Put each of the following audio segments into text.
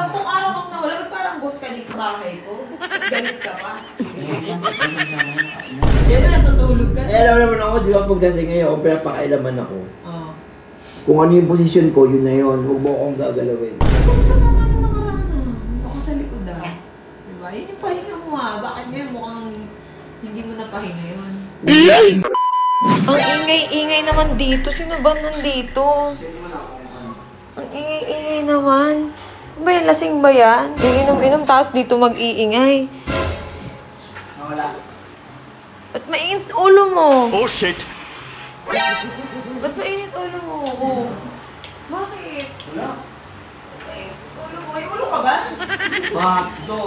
10 araw kang nawala, parang ghost ka dito bahay ko. Tapos galit ka pa. Di ba natutulog ka? Alam naman ako, di ba pag lasing ngayon, kung pinapakailaman ako. Oo. Kung ano yung posisyon ko, yun na yun. Huwag mo akong gagalawin. Ghost ka na nga ng nakaraan. Ako sa likod Di ba? Yun yung pahinga mo Bakit ngayon mukhang hindi mo napahinga yun? Ang ingay-ingay naman dito. Sino ba nandito? Ang ingay-ingay naman. Ba yan? Lasing ba yan? Iinom-inom tapos dito mag-iingay. Wala. Ba't mainit ulo mo? Oh shit! Ba't mainit ulo mo? Oh. Bakit? Wala. Ulo mo? May ulo ka ba? Bakto.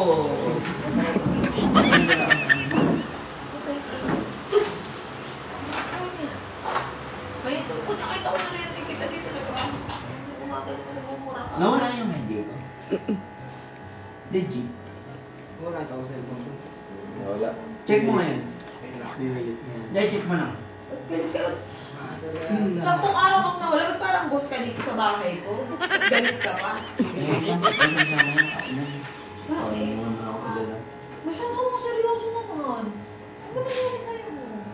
Mainit ulo. Kung nakita ko narinig kita dito, umagano ka, nagmumura ka. Nawala yung hindi ko. Legit. Wala ito ako sa cellphone ko. Wala. Check mo ngayon. Dahil check mo lang. Galit. 10 araw kang nawala, parang ghost ka dito sa bahay ko. Tapos galit ka pa. Bakit? Masyado kong seryoso naman. Ano ba nangyari sa'yo mo?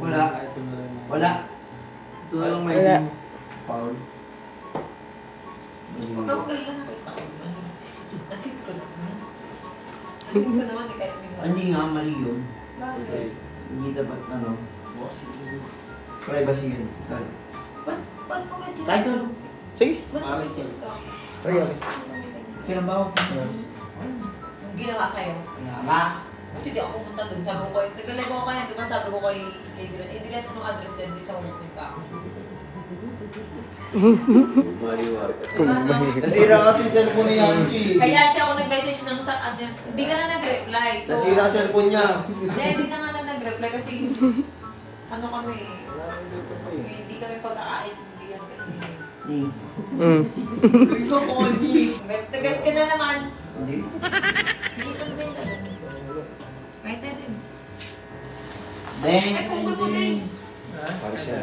Wala. Wala. Ito na lang may Paul. Huwag ka magaling na nakita ko. Nasit ko naman. Nasit ko naman kahit may mga. Hindi nga, mali yun. Bakit? Hindi dapat, privacy yun. Ba't mo may Kahit tinatawag? doon. Sige. Ba't mo may Pares to. tinatawag? Sige. Kinabaho ko. Ang ginawa sa'yo? Kaya nga. Buti di ako pumunta doon. Sabi ko kayo, naglalagay ko kaya, di ba sabi ko kay Adrian, Adrian, anong address din sa umukit pa ako? Nasira kasi yung cellphone ni Yancy. Kaya siya ako nag-message ng sa, hindi ka na nag-reply. So, Nasira ang cellphone niya. hindi na nga na nag-reply kasi, ano kami, hindi kami pagkakaintindihan kasi. Uy, Moni. Tagas ka na naman. Hindi. Hindi ka nabenta. Kahit na din. Deng. Pares siya.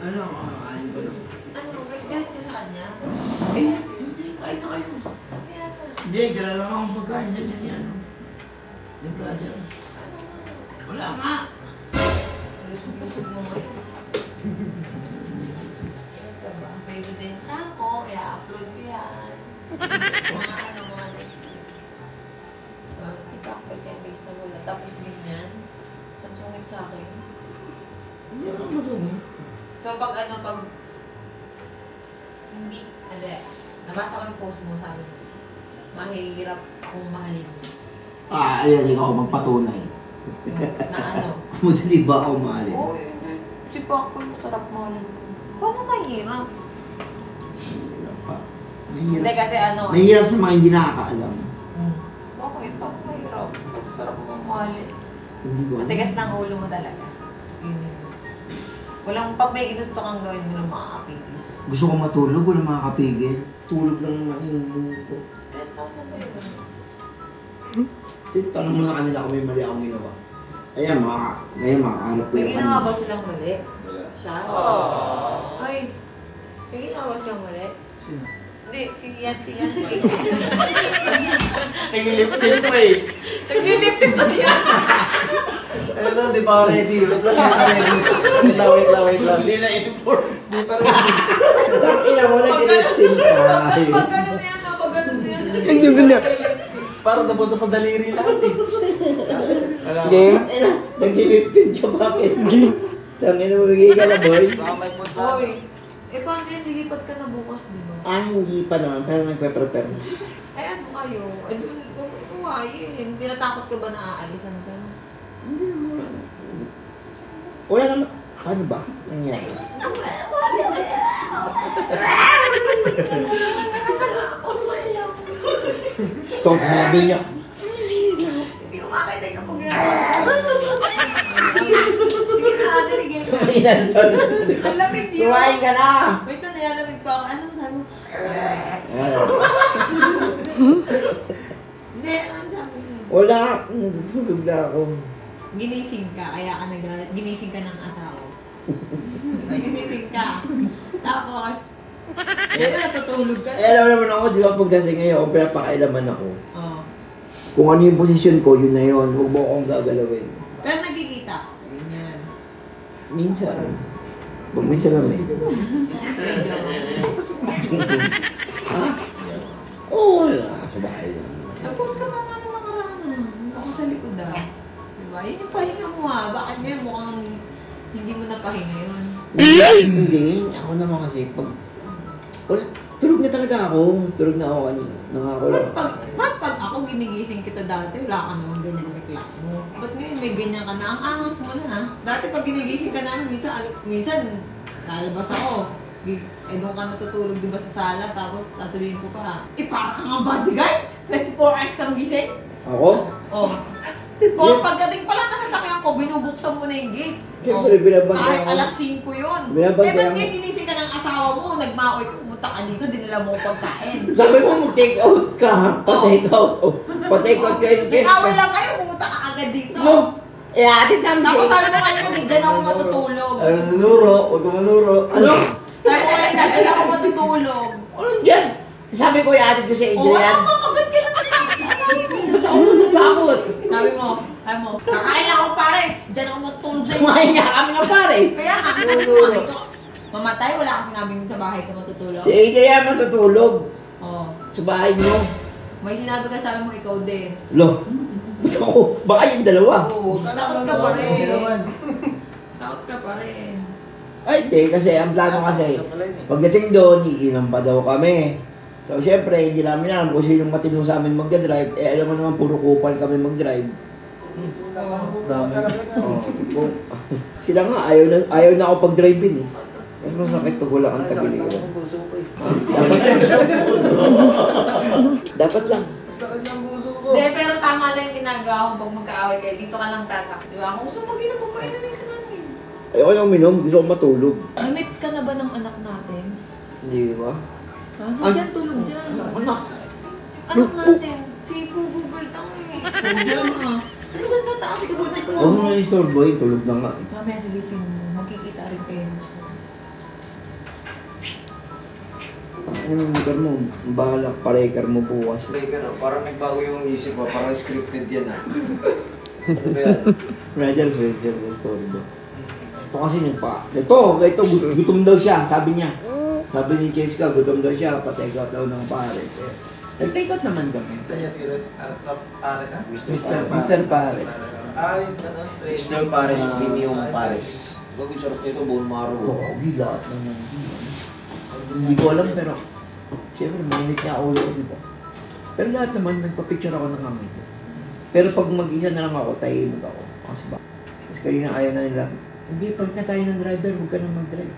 Ano? Ano ba ito? Ano, galit ka sa kanya? Hindi, kahit na kayo. Hindi, gala lang akong pagkain. Yan. Yung brother. Wala nga. Lusog mo ngayon. May ebidensya ako, i-upload ko yan. Mga next week. Si Kakay 10 days na wala. Tapos ganyan. Ang sungit sa akin. Hindi ako masungit. So pag hindi, nabasa ko yung post mo, sabi mo, mahirap akong mahalin mo. Ayan, ikaw magpatunay. Na ano? Madali ba ako mahalin? Oo, si Kakay masarap mahalin mo. Paano mahirap? Hindi kasi ano. Mahirap sa mga hindi nakakaalam. Bakit? Bakit mahirap? Sarap mong mahalin. Hindi ko. Matigas ng ulo mo talaga. Yun. Walang, pag may ginusto kang gawin mo lang makakapigil. Gusto ko matulog, wala makakapigil. Tulog lang naman yung ko. Ano ba yun? Tanong mo sa kanila kung may mali akong ginawa. Ayan, ngayon makahanap ko May yung ginawa ba silang mali? Wala. Siya? Ay, may ginawa siyang mali? Sino? Hindi, si Yan. Nagiliptin pa eh. Nagliliptin pa siya. Ano, di ba ready? Wait lang. Hindi na import. Di pa rin. Ina mo, nag-lifting ka. Pag ganun yan, pag ganun yan. Hindi ba na? Parang napunta sa daliri lahat eh. Wala ko. Nag-lifting ka, bakit? Tangin mo, magiging ka na, boy. Baka may punta. Hoy, paano yan? Lilipat ka na bukas, di ba? Hindi pa naman, pero nagpe-prepare. Ay, ano kayo? Ay, huwag mo kumain. Tinatakot ka ba na aalisan ka? Hindi naman. Wala naman. Ano ba? Nangyari? Ito, sabi niya. Hindi ko makakita yung kapag Hindi ko nakakarinig yan. Suminan doon. Ang lamig yun. Kumain ka na. Wait na, nayalamig pa ako. Anong sabi mo? Wala, natutulog na ako. Ginising ka, kaya ka naglalat. Ginising ka ng asawa. Ginising ka. Tapos, natutulog ka. Alam naman ako, di ba pag lasing ngayon, pinapakailaman ako. Oo. Kung ano yung posisyon ko, yun na yun. Huwag mo akong gagalawin. Pero nagkikita. Ganyan. Minsan. Huwag minsan naman. Medyo. Ha? Oo, wala. Sa bahay lang. Nag-post ka pa nga ng nakaraan. Ako sa likod Diba? Yun yung pahinga mo Bakit ngayon mukhang hindi mo napahinga yun? Hindi. Ako naman kasi pag... Tulog na talaga ako. Tulog na ako kanina. Nangako lang. Ba't pag ako ginigising kita dati, wala ka naman ganyan reklamo. Ba't ngayon may ganyan ka na? Ang angas mo na Dati pag ginigising ka namin, minsan lalabas ako. Doon ka natutulog diba sa sala, tapos sasabihin ko pa, para ka nga bodyguard? 24 hours kang gising? Ako? Oo. Kung pagdating pa lang nasasakyan ko, binubuksan mo na yung gate. Siyempre, binabantayan Kahit ko. alas 5 yun. Binabantayan Ba't ko. ngayon ginising ka ng asawa mo, nagmaoy ka, pumunta ka dito, dinala mo ko pagkain. Sabi mo, mag-take out ka. Pa-take out. Pa-take out kayo. Nag-awal lang kayo, pumunta ka agad dito. No. Atid namin Tapos siya. sabi mo kanina, dyan ako matutulog. Manuro, huwag ka manuro. Ano? Sabi mo kanina, dyan ako matutulog. Ano dyan? Sabi ko, iatid ko si O wala Adrian. ka, ba't ka natatakot sa asawa mo? Ba't ako natatakot? Sabi mo, kakain ako pares, dyan ako matutulog sa'yo. Kumain niya kami ng pare. Kaya nga, sabi mo dito, mamatay, wala ka sinabing sa bahay ka matutulog. Si Adrian matutulog. Oo. Sa bahay niyo. May sinabi ka sa amin mo, ikaw din. Lo. Ba't ako? Baka yung dalawa. Takot ka pa rin. Takot ka pa rin. Ay, hindi. Kasi ang plano kasi, pagdating doon, iinom pa daw kami. So, syempre, hindi namin alam kung sino yung matino sa amin mag-drive. Alam mo naman, puro kupal kami mag-drive. Dami. Oh, sila nga, ayaw na ako pag-drive-in eh. Mas masakit pag wala kang tagiliran. Dapat lang. Sakit ng puso ko. Hindi, pero tama lang yung ginagawa ko pag magkaaway kayo. Dito ka lang tatak, di ba? Kung gusto mo ginagawa pa, inamin ka namin. Ayoko na uminom, gusto ko matulog. Namit ka na ba ng anak natin? Hindi ba? Ha? Diyan, tulog dyan. Anak. Anak natin, si Google Tang eh. Nandun sa taas, siguro na tulog. Oo na yung store boy, tulog na nga. Mamaya silipin mo, magkikita rin kayo. Ano yung lugar mo? Bahala, parekar mo bukas. Parang nagbago yung isip ko, parang scripted yan ah. Ano ba yan? Roger Spencer, yung story ba? Ito kasi ito, gutom daw siya, sabi niya. Sabi ni Cheska, gutom daw siya, pa-take out daw ng pares. Nag-take out naman kami. Sa'yo, pare na? Mr. Pares. Ay, Mr. Pares, premium Pares. Bago sarap nito, buong maro. Oo, lahat naman. Hindi ko alam pero, siyempre, mainit niya ulo ko, di ba? Pero lahat naman, nagpa-picture ako ng kamay ko. Pero pag mag-isa na lang ako, tahimik ako. Kasi ba? Tapos kanina ayaw na nila, hindi, pag na tayo ng driver, huwag ka na mag-drive.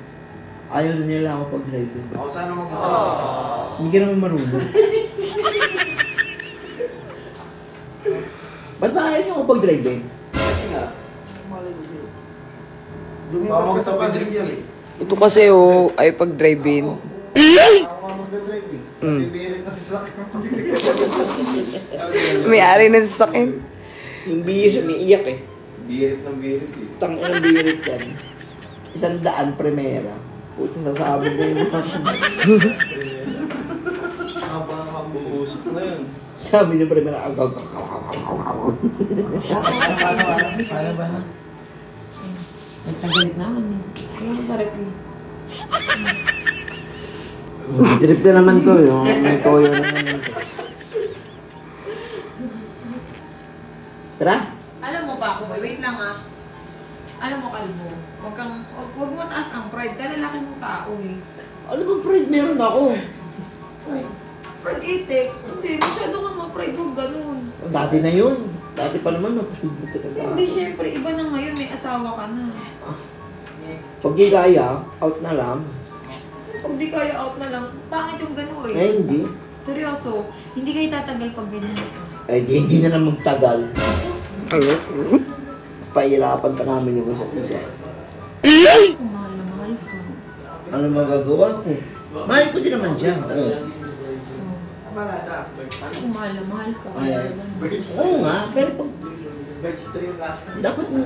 Ayaw na nila ako pag-drive. Ako sana Hindi ka naman marunong. Ba't ba ayaw niyo ako pag-drive eh? Kasi nga, malay ko sa'yo. Bawang sa pag-drink yan eh. Ito kasi ay pag-drive-in. Ako mag-drive eh. Bibirit na si Sak. May-ari na sa sakin. Yung bihis, umiiyak eh. Birit ng birit eh. Tang inang birit yan. 100 primera. Puto sasabi mo yung Habang nakabuusip na yun. sabi niya primera, agaw. Paano ba na? Nagtagalit naman eh. Kaya mo sa review. Direct na naman to, yung may toyo naman ito. Tara. Alam mo pa ako, wait lang ah. Alam mo, Kalbo, huwag mo taas ang pride. Kalalaki mong tao eh. Ano bang pride meron ako? Pride itik. Hindi, masyado ka ma-pride. Huwag ganun. Dati na yun. Dati pa naman na-pride mo talaga. Hindi, syempre, iba na ngayon. May asawa ka na. Pag di kaya, out na lang. Pag di kaya out na lang, pangit yung ganun eh. Eh, hindi. Seryoso, hindi kayo tatagal pag ganyan. Eh, hindi na lang magtagal. Pahirapan pa namin yung isa't isa. Mahal na mahal ko. Ano magagawa ko? Mahal ko din naman siya. Oo. Mga sa Paano kung mahal na mahal ka? Ay, Birds. Oo nga, pero pag Birds 3 yung last time. dapat mo.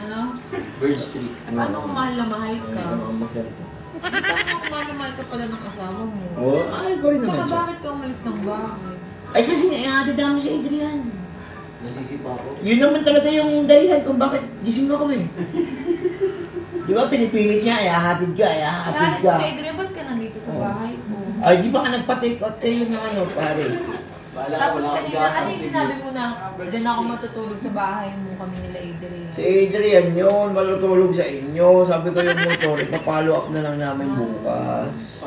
Ano? Birds 3. Paano kung mahal na mahal ka? Ang masalita. Paano kung mahal na mahal ka pala ng asawa mo? Oo, ay ko rin Tsaka naman siya. bakit ka umalis ng bahay? Ay kasi naihatid namin si Adrian. Nasisipa ako. Yun naman talaga yung dahilan kung bakit gising ako eh. Di ba pinipilit niya, ihahatid ka, ihahatid Kaya ka. si Adrian, ba't ka nandito sa bahay mo? Ay, di ba ka nagpa-take out kayo ng ano, Paris? Tapos kanina, ano yung sinabi mo na dyan ako matutulog sa bahay mo kami nila Adrian? Si Adrian yun, malutulog sa inyo. Sabi ko yung motor, ipapollow up na lang namin bukas.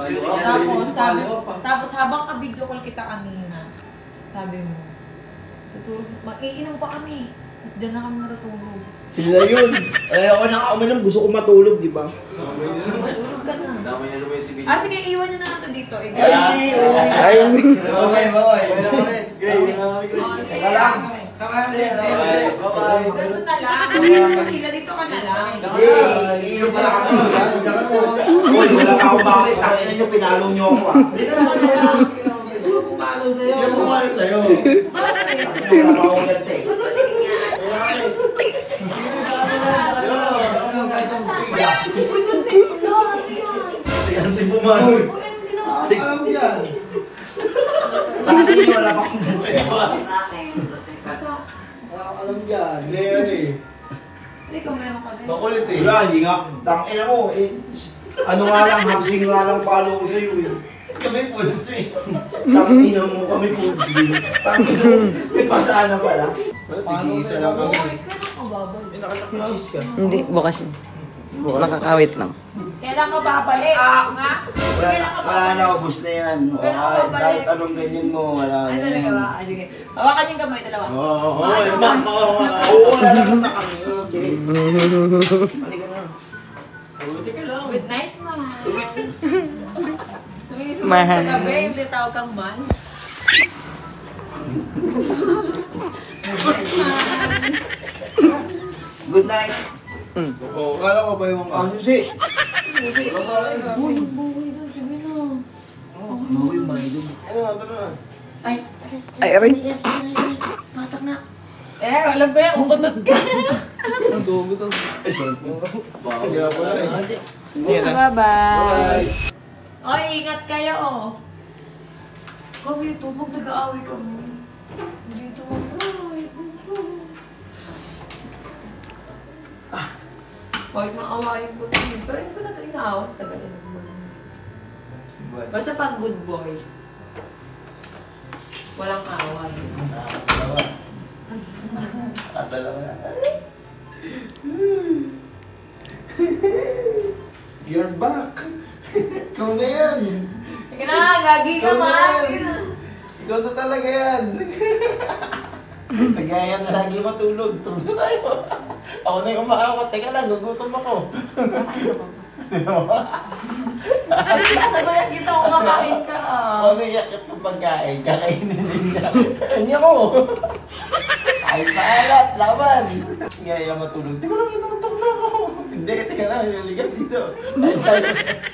Tapos habang ka-video call kita kanina, sabi mo, tutulog, mag-iinom pa kami. Tapos dyan na kami matutulog. Sila yun. Ay, ako nakauminom, gusto ko matulog, di ba? Matulog ka na. Dami niya naman yung si Billy. Sige, iwan nyo na lang to dito. Ay, hindi. Ay, hindi. Okay, boy. Teka lang. Samahan siya. Bye-bye. Ganun na lang. Iwan sila dito ka na lang. Iinom pala ako. Uy, wala pa akong bakit. Takinan nyo, pinalo nyo ako ah. Pumalo sa'yo. Hindi pumalo sa'yo. Bakit? Wala pa akong gante. Uy, ba't may ulo? Ano yan? Yan si Pumalo. Uy, anong ginawa? Alam yan. Takinan nyo, wala pa akong gante. Bakit? Ba't may pasa? Alam yan. Hindi yan eh. Hindi ka meron ka din. Makulit eh. Wala, hindi nga. Tangina mo, eh. Ano nga lang, hapsing nga lang palo ko sa'yo eh. Kami full swing. Tangina mo kami po. Tangina mo, may pasaan na pala. Tig-isa lang kami. Uy, kailan ka babalik? Nakatakisis ka. Hindi, bukas yun. Nakakawit lang. Kailan ka babalik? Nga? Kailan ka Wala na, babalik? ubus na yan. Kailan ka babalik? Kahit anong ganyan mo, wala na Ay, talaga ba? Ah, sige. Hawakan yung kamay, dalawa. Oo, wala na na kami. Okay. Halika na. Buti ka lang. Good night, man. Mahal. Sa gabi, yung tinatawag kang man. Good night, man. Good night. Oo, kala ko ba yung Ano si? Uy, buhay doon. Sige na. Uy, mahilig. Ano na? Ay, Ay, aray. patak na. Alam ko yan, umutot ka. Ang dugo to. Ay, cellphone ko. Kaya pala eh. Bye-bye. Oy, ingat kayo, oh. Kami ito, mag-nag-aaway kami. Dito mag-aaway. Diyos ko. Kahit maawayin ko ito, pero hindi ko na ito inaawat. Tagal na naman. Basta pag good boy, walang away. Tatalawa na. You're back. Ikaw na yan. Sige na, gagi ka Ikaw na man. yan. Sige na. Ikaw na talaga yan. Nagaya na lagi matulog. Tulog na tayo. Ako na yung makakot. Teka lang, gugutom ako. Sabayan kita kung makain ka. Ako na yakit ng pagkain. Kakainin din niya. Kanya ko. Kahit maalat, laban. Ngaya matulog. Teka lang, inutok na ako. Hindi, teka lang, naligan dito.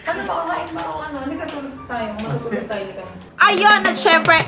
Ano ba, kumain ba o ano? Hindi ka tulog tayo. Matutulog tayo. Ayun, at syempre,